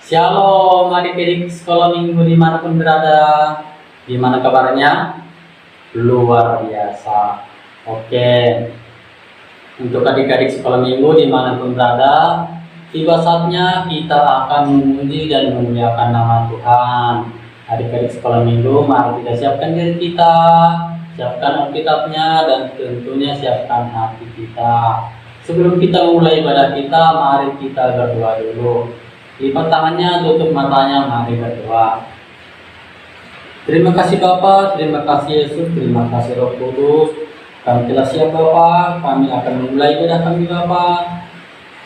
Shalom adik-adik sekolah minggu dimanapun berada. Gimana kabarnya? Luar biasa. Oke, untuk adik-adik sekolah minggu dimanapun berada, tiba saatnya kita akan memuji dan memuliakan nama Tuhan. Adik-adik sekolah minggu, mari kita siapkan diri kita, siapkan Alkitabnya, dan tentunya siapkan hati kita. Sebelum kita mulai ibadah kita, mari kita berdoa dulu. Lipat tangannya, tutup matanya, mari berdoa. Terima kasih Bapa, terima kasih Yesus, terima kasih Roh Kudus. Kami telah siap Bapa, kami akan memulai ibadah kami Bapa.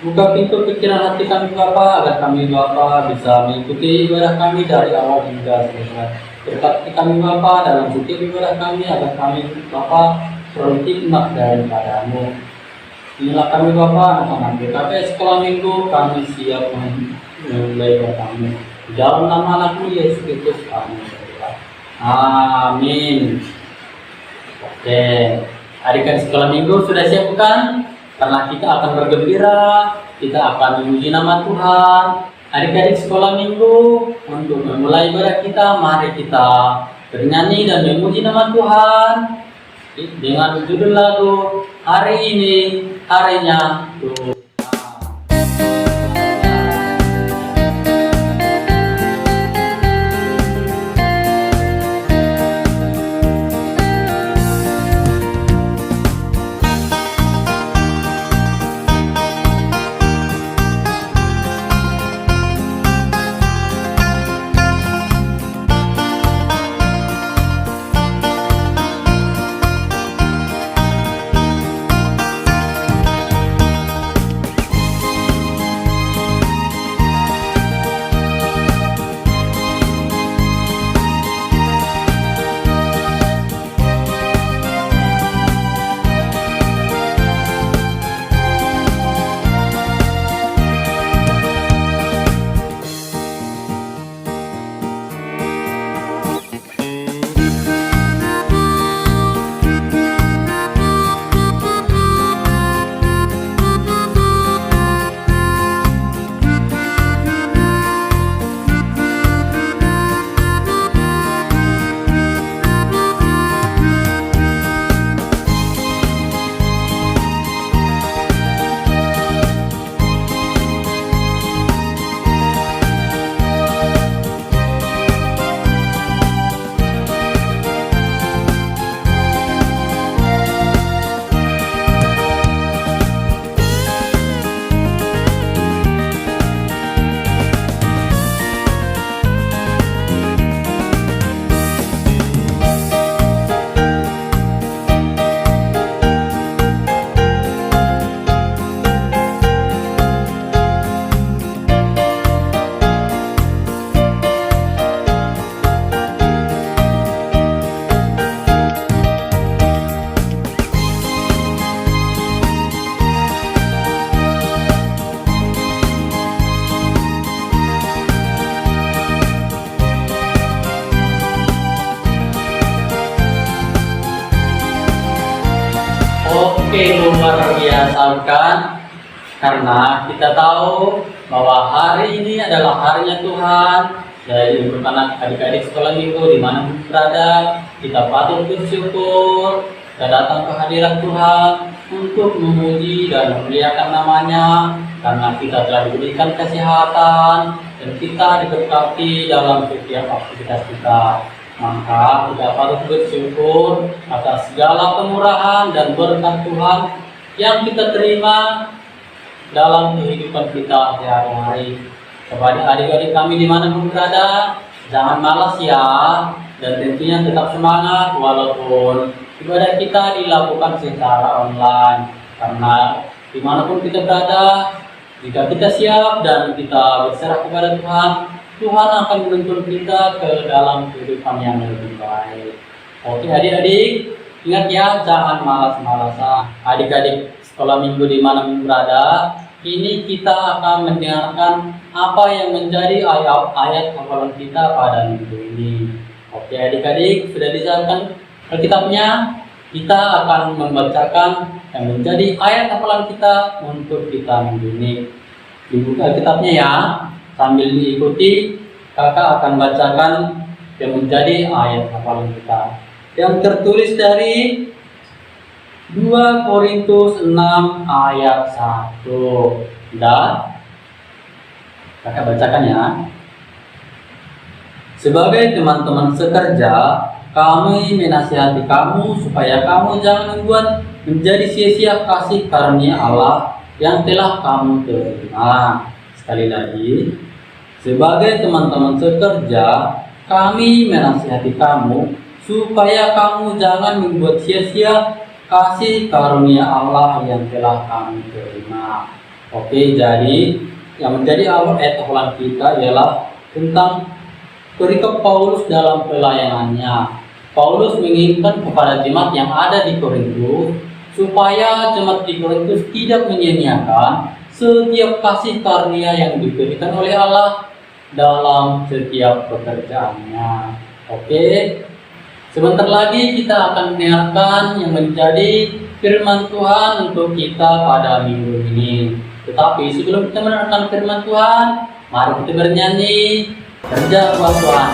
Buka pintu pikiran hati kami Bapa, agar kami Bapa bisa mengikuti ibadah kami dari awal hingga selesai. Berkati kami Bapa dalam setiap ibadah kami, agar kami Bapa peroleh hikmat daripadamu. Inilah kami Bapa, anak-anak GKP Sekolah Minggu, kami siap memulai berkami. Di dalam nama anakmu Yesus Kristus kami berdoa. Amin. Oke, adik-adik sekolah minggu sudah siap bukan? Karena kita akan bergembira, kita akan memuji nama Tuhan. Adik-adik sekolah minggu, untuk memulai ibadah kita, mari kita bernyanyi dan memuji nama Tuhan dengan judul lagu Hari Ini Harinya Tuhan. Oke, luar biasa bukan? Karena kita tahu bahwa hari ini adalah harinya Tuhan. Jadi untuk adik-adik sekolah minggu dimanapun berada, kita patut bersyukur dan datang ke hadirat Tuhan untuk memuji dan memuliakan namanya. Karena kita telah diberikan kesehatan dan kita diberkati dalam setiap aktivitas kita. Maka kita patut bersyukur atas segala kemurahan dan berkat Tuhan yang kita terima dalam kehidupan kita sehari-hari. Kepada adik-adik kami dimanapun berada, jangan malas ya, dan tentunya tetap semangat walaupun ibadah kita dilakukan secara online. Karena dimanapun kita berada, jika kita siap dan kita berserah kepada Tuhan, Tuhan akan menuntun kita ke dalam kehidupan yang lebih baik. Oke adik-adik, ingat ya, jangan malas-malasan. Adik-adik sekolah minggu dimanapun berada, ini kita akan mendengarkan apa yang menjadi ayat hafalan kita pada minggu ini. Oke adik-adik, sudah disiapkan Alkitabnya? Kita akan membacakan yang menjadi ayat hafalan kita untuk kita minggu ini. Dibuka Alkitabnya ya. Sambil diikuti, kakak akan bacakan yang menjadi ayat hafalan kita yang tertulis dari 2 Korintus 6 ayat 1. Dan kakak bacakan ya. Sebagai teman-teman sekerja, kami menasihati kamu supaya kamu jangan membuat menjadi sia-sia kasih karunia Allah yang telah kamu terima. Sekali lagi, sebagai teman-teman sekerja, kami menasihati kamu supaya kamu jangan membuat sia-sia kasih karunia Allah yang telah kamu terima. Oke, jadi yang menjadi ayat hafalan kita ialah tentang perikop Paulus dalam pelayanannya. Paulus menginginkan kepada jemaat yang ada di Korintus supaya jemaat di Korintus tidak menyia-nyiakan setiap kasih karunia yang diberikan oleh Allah dalam setiap pekerjaannya. Oke, sebentar lagi kita akan mendengarkan yang menjadi firman Tuhan untuk kita pada minggu ini. Tetapi sebelum kita mendengarkan firman Tuhan, mari kita bernyanyi kerja buat Tuhan.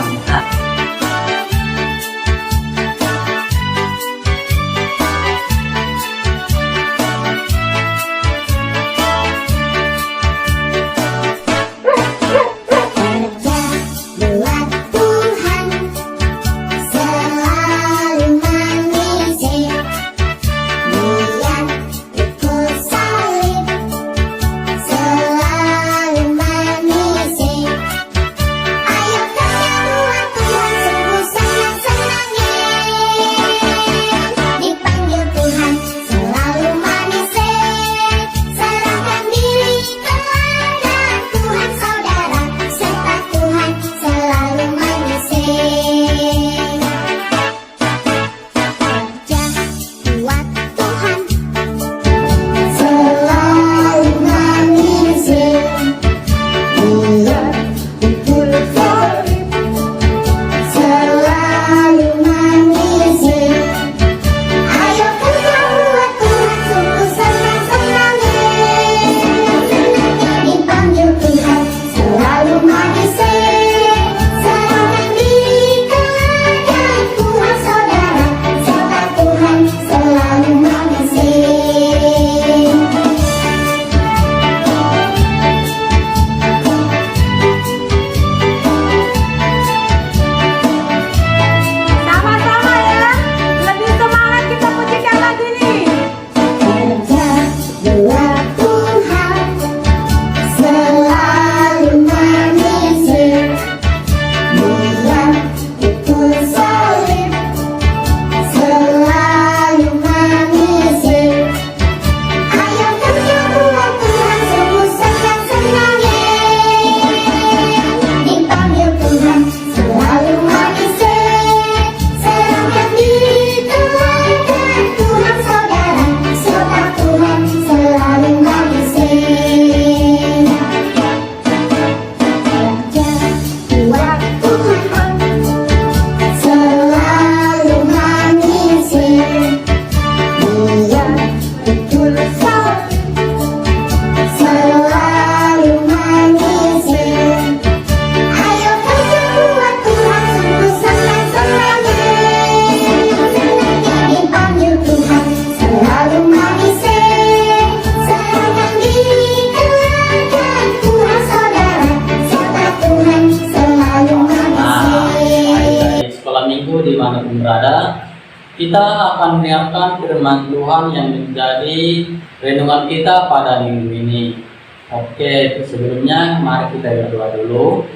Dimanapun berada, kita akan mendengarkan firman Tuhan yang menjadi renungan kita pada minggu ini. Oke, sebelumnya mari kita berdoa dulu.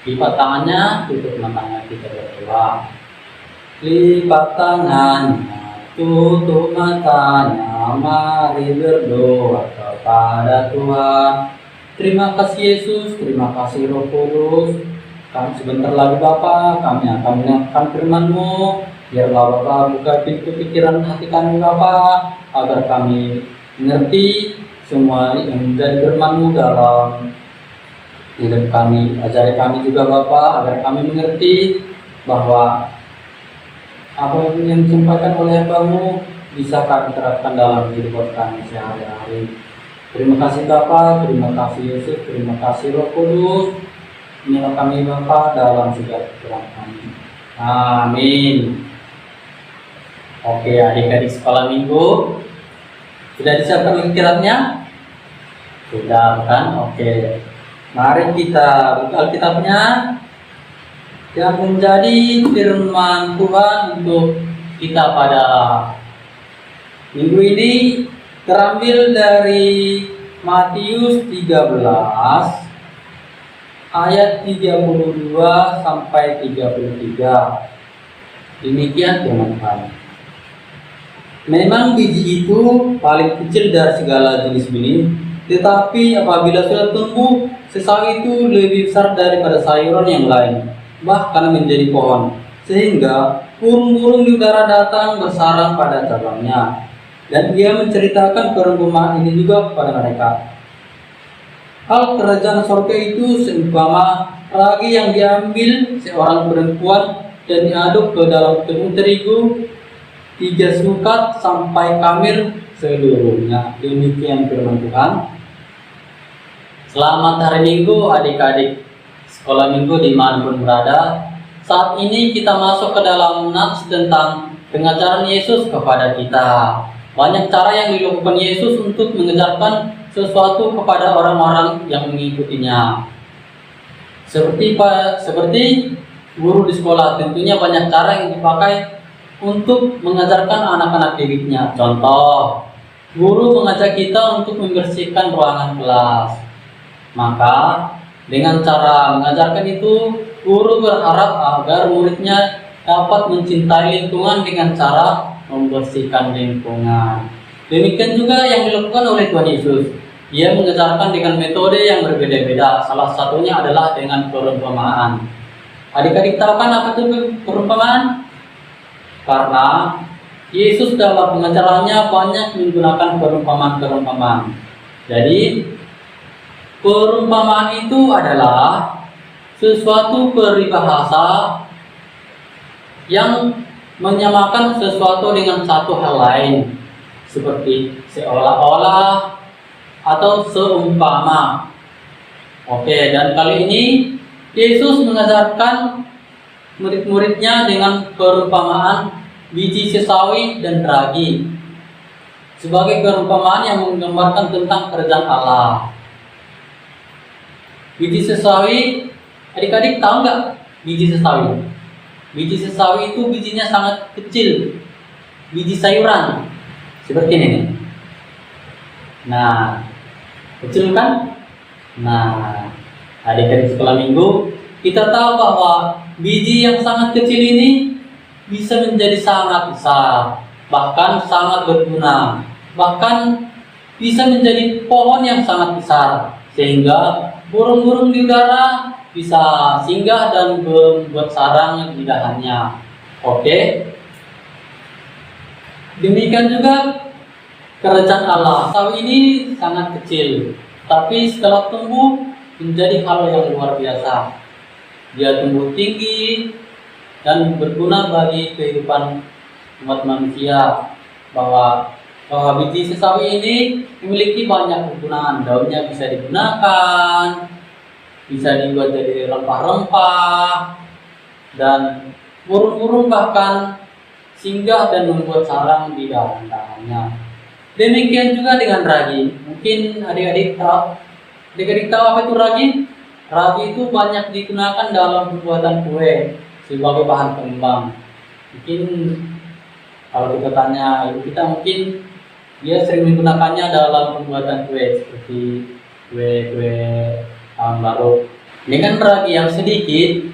Lipat tangannya, tutup matanya, kita berdoa. Lipat tangannya, tutup matanya, mari berdoa kepada Tuhan. Terima kasih Yesus, terima kasih Roh Kudus. Sebentar lagi Bapa, kami akan mendengarkan firman-Mu. Biarlah Bapa buka pintu pikiran hati kami Bapa, agar kami mengerti semua yang menjadi firman-Mu dalam hidup kami. Ajari kami juga Bapa, agar kami mengerti bahwa apa yang disampaikan oleh Hamba-Mu bisa kami terapkan dalam hidup kami sehari-hari. Terima kasih Bapa, terima kasih Yesus, terima kasih Roh Kudus. Inilah kami Bapa dalam segala kekurangan kami. Amin. Oke, adik-adik sekolah minggu, sudah disiapkan Alkitabnya? Sudah kan? Oke. Mari kita buka Alkitabnya yang menjadi firman Tuhan untuk kita pada minggu ini terambil dari Matius 13 ayat 32 sampai 33. Demikian firman Tuhan. Memang biji itu paling kecil dari segala jenis benih, tetapi apabila sudah tumbuh, sesawi itu lebih besar daripada sayuran yang lain, bahkan menjadi pohon, sehingga burung-burung di udara datang bersarang pada cabangnya. Dan dia menceritakan perumpamaan ini juga kepada mereka. Hal kerajaan sorga itu seumpama ragi yang diambil seorang perempuan dan diaduk ke dalam tepung terigu 3 sukat sampai kamir seluruhnya. Demikian firman Tuhan. Selamat hari Minggu adik-adik sekolah minggu dimanapun berada. Saat ini kita masuk ke dalam nats tentang pengajaran Yesus kepada kita. Banyak cara yang dilakukan Yesus untuk mengajarkan sesuatu kepada orang-orang yang mengikutinya. Seperti guru di sekolah, tentunya banyak cara yang dipakai untuk mengajarkan anak-anak didiknya. Contoh, guru mengajak kita untuk membersihkan ruangan kelas. Maka dengan cara mengajarkan itu, guru berharap agar muridnya dapat mencintai lingkungan dengan cara membersihkan lingkungan. Demikian juga yang dilakukan oleh Tuhan Yesus. Ia mengajarkan dengan metode yang berbeda-beda. Salah satunya adalah dengan perumpamaan. Adik-adik tahu kan apa itu perumpamaan? Karena Yesus dalam pengajarannya banyak menggunakan perumpamaan-perumpamaan. Jadi perumpamaan itu adalah sesuatu peribahasa yang menyamakan sesuatu dengan satu hal lain, seperti seolah-olah atau seumpama. Oke, dan kali ini Yesus mengajarkan murid-muridnya dengan perumpamaan biji sesawi dan ragi sebagai perumpamaan yang menggambarkan tentang kerajaan Allah. Biji sesawi, adik-adik tahu nggak biji sesawi? Biji sesawi itu bijinya sangat kecil, biji sayuran seperti ini nih. Nah, kecil kan? Nah, adik-adik sekolah minggu, kita tahu bahwa biji yang sangat kecil ini bisa menjadi sangat besar, bahkan sangat berguna, bahkan bisa menjadi pohon yang sangat besar, sehingga burung-burung di udara bisa singgah dan membuat sarang di dahannya. Oke. Demikian juga kerajaan Allah. Sawi ini sangat kecil, tapi setelah tumbuh menjadi hal yang luar biasa. Dia tumbuh tinggi dan berguna bagi kehidupan umat manusia. Bahwa biji sesawi ini memiliki banyak kegunaan. Daunnya bisa digunakan, bisa dibuat jadi rempah-rempah, dan burung-burung bahkan singgah dan membuat sarang di dahan-dahannya. Demikian juga dengan ragi. Mungkin adik-adik tahu apa itu ragi? Ragi itu banyak digunakan dalam pembuatan kue sebagai bahan pengembang. Mungkin kalau kita tanya ibu kita, mungkin dia sering menggunakannya dalam pembuatan kue seperti kue tahun baru. Dengan ragi yang sedikit,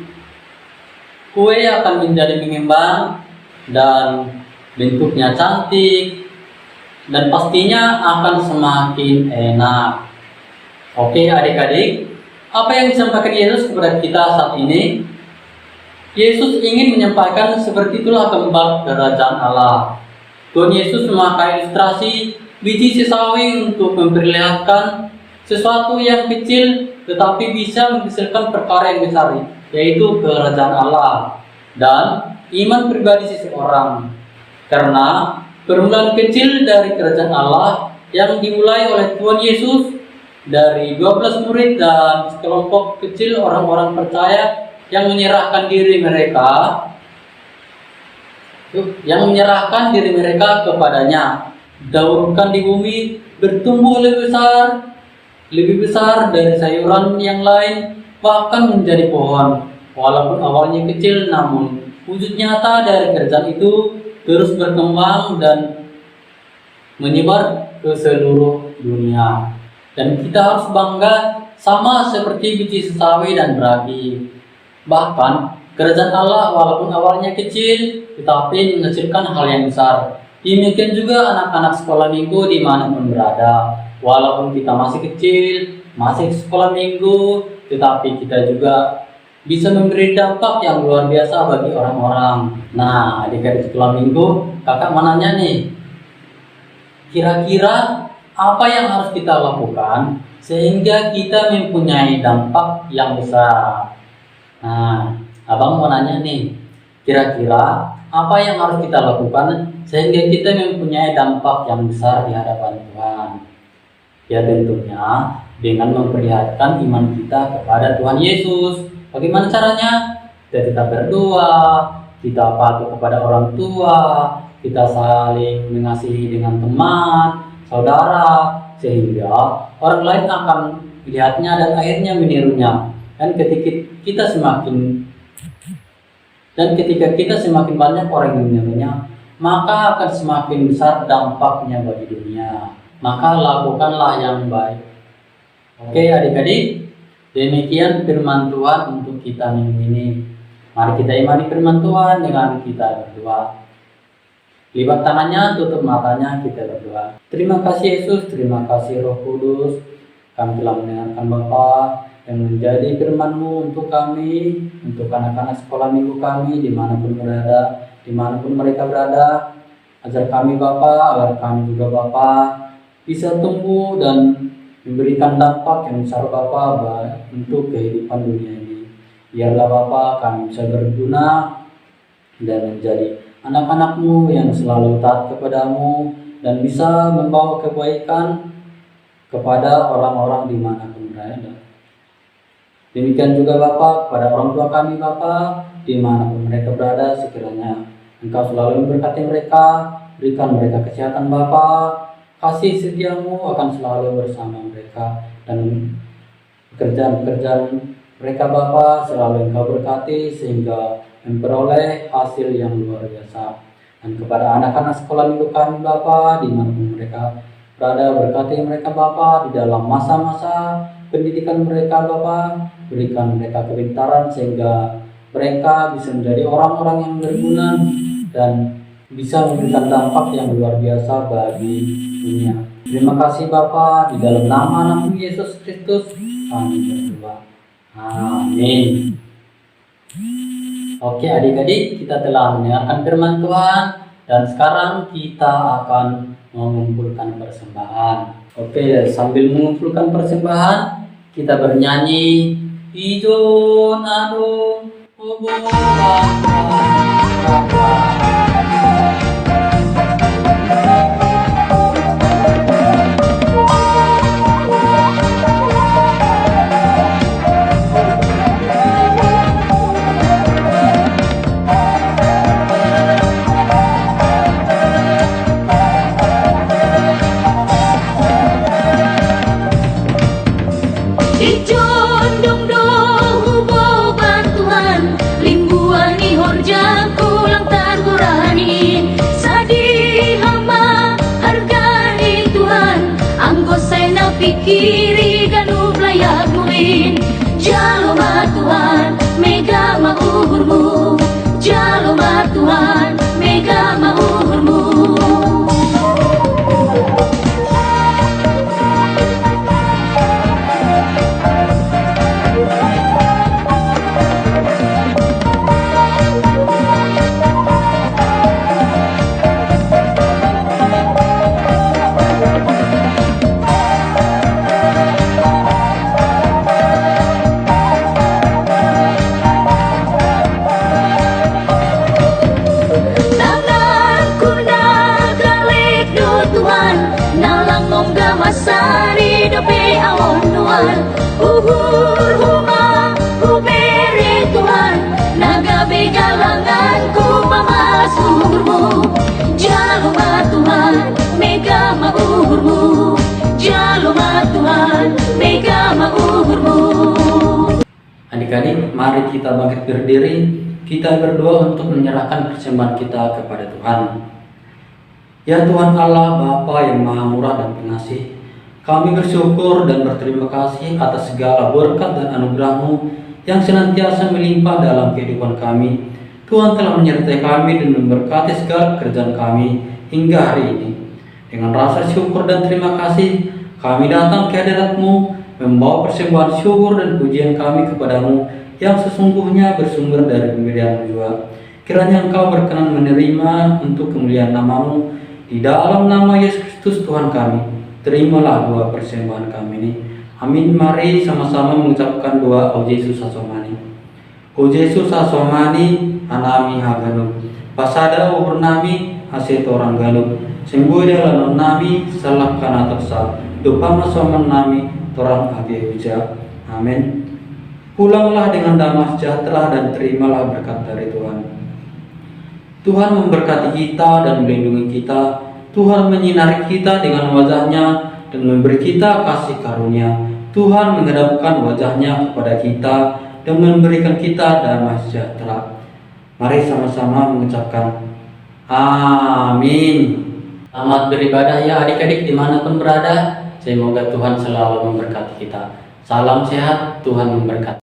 kue akan menjadi mengembang dan bentuknya cantik dan pastinya akan semakin enak. Oke adik-adik, apa yang disampaikan Yesus kepada kita saat ini? Yesus ingin menyampaikan seperti itulah gambar kerajaan Allah. Tuhan Yesus memakai ilustrasi biji sesawi untuk memperlihatkan sesuatu yang kecil tetapi bisa menghasilkan perkara yang besar, yaitu kerajaan Allah dan iman pribadi seseorang. Karena permulaan kecil dari kerajaan Allah yang dimulai oleh Tuhan Yesus dari 12 murid dan sekelompok kecil orang-orang percaya yang menyerahkan diri mereka kepadanya. Daunkan di bumi bertumbuh lebih besar dari sayuran yang lain, bahkan menjadi pohon. Walaupun awalnya kecil, namun wujud nyata dari kerjaan itu terus berkembang dan menyebar ke seluruh dunia. Dan kita harus bangga sama seperti biji sesawi dan beragi. Bahkan kerajaan Allah walaupun awalnya kecil, tetapi menghasilkan hal yang besar. Demikian juga anak-anak sekolah minggu dimanapun berada. Walaupun kita masih kecil, masih sekolah minggu, tetapi kita juga bisa memberi dampak yang luar biasa bagi orang-orang. Nah, adik-adik sekolah minggu, kakak mau nanya nih, kira-kira apa yang harus kita lakukan sehingga kita mempunyai dampak yang besar? Nah, abang mau nanya nih, kira-kira apa yang harus kita lakukan sehingga kita mempunyai dampak yang besar di hadapan Tuhan? Ya tentunya dengan memperlihatkan iman kita kepada Tuhan Yesus. Bagaimana caranya? Kita berdoa, kita patuh kepada orang tua, kita saling mengasihi dengan teman, saudara, sehingga orang lain akan melihatnya dan akhirnya menirunya. Dan ketika kita semakin banyak orang yang menirunya, maka akan semakin besar dampaknya bagi dunia. Maka lakukanlah yang baik. Oke adik-adik, demikian firman Tuhan untuk kita minggu ini. Mari kita imani firman Tuhan dengan kita berdoa. Lipat tangannya, tutup matanya, kita berdoa. Terima kasih Yesus, terima kasih Roh Kudus. Kami telah mendengarkan Bapa yang menjadi firman-Mu untuk kami, untuk anak-anak sekolah minggu kami, dimanapun mereka berada. Ajar kami Bapa, agar kami juga Bapa bisa tumbuh dan memberikan dampak yang besar Bapa untuk kehidupan dunia ini. Biarlah Bapa kami bisa berguna dan menjadi anak-anak-Mu yang selalu taat kepada-Mu dan bisa membawa kebaikan kepada orang-orang dimanapun berada. Demikian juga Bapa kepada orang tua kami Bapa, dimanapun mereka berada, sekiranya Engkau selalu memberkati mereka, berikan mereka kesehatan Bapa, kasih setia-Mu akan selalu bersama mereka, dan pekerjaan-pekerjaan mereka Bapa selalu Engkau berkati sehingga memperoleh hasil yang luar biasa. Dan kepada anak-anak sekolah minggu kami Bapa, dimanapun mereka berada, berkati mereka Bapa di dalam masa-masa pendidikan mereka Bapa, berikan mereka kepintaran sehingga mereka bisa menjadi orang-orang yang berguna dan bisa memberikan dampak yang luar biasa bagi dunia. Terima kasih Bapa, di dalam nama Anak-Mu Yesus Kristus kami berdoa. Amin. Oke adik-adik, kita telah mendengarkan firman Tuhan dan sekarang kita akan mengumpulkan persembahan. Oke, sambil mengumpulkan persembahan, kita bernyanyi Ijon Adon kiri ganu belayak muin jaloma Tuhan mega mauhurmu jaloma Tuhan mega mauhurmu. Adik-adik, mari kita bangkit berdiri, kita berdoa untuk menyerahkan persembahan kita kepada Tuhan. Ya Tuhan Allah, Bapa yang Maha Murah dan Pengasih, kami bersyukur dan berterima kasih atas segala berkat dan anugerah-Mu yang senantiasa melimpah dalam kehidupan kami. Tuhan telah menyertai kami dan memberkati segala pekerjaan kami hingga hari ini. Dengan rasa syukur dan terima kasih, kami datang ke hadirat-Mu, membawa persembahan syukur dan pujian kami kepadamu yang sesungguhnya bersumber dari pemberian jua. Kiranya Engkau berkenan menerima untuk kemuliaan nama-Mu. Di dalam nama Yesus Kristus Tuhan kami, terimalah doa persembahan kami ini. Amin. Mari sama-sama mengucapkan doa O Yesus asomani. O Yesus asomani anami haganu. Pasada uhur nami asetorang galup. Sembuh dalam nami salap kana tersal. Doa masoman nami torang age huja. Amin. Pulanglah dengan damai sejahtera dan terimalah berkat dari Tuhan. Tuhan memberkati kita dan melindungi kita. Tuhan menyinari kita dengan wajah-Nya dan memberi kita kasih karunia. Tuhan menghadapkan wajah-Nya kepada kita dan memberikan kita damai sejahtera. Mari sama-sama mengucapkan amin. Selamat beribadah ya adik-adik dimanapun berada. Semoga Tuhan selalu memberkati kita. Salam sehat, Tuhan memberkati.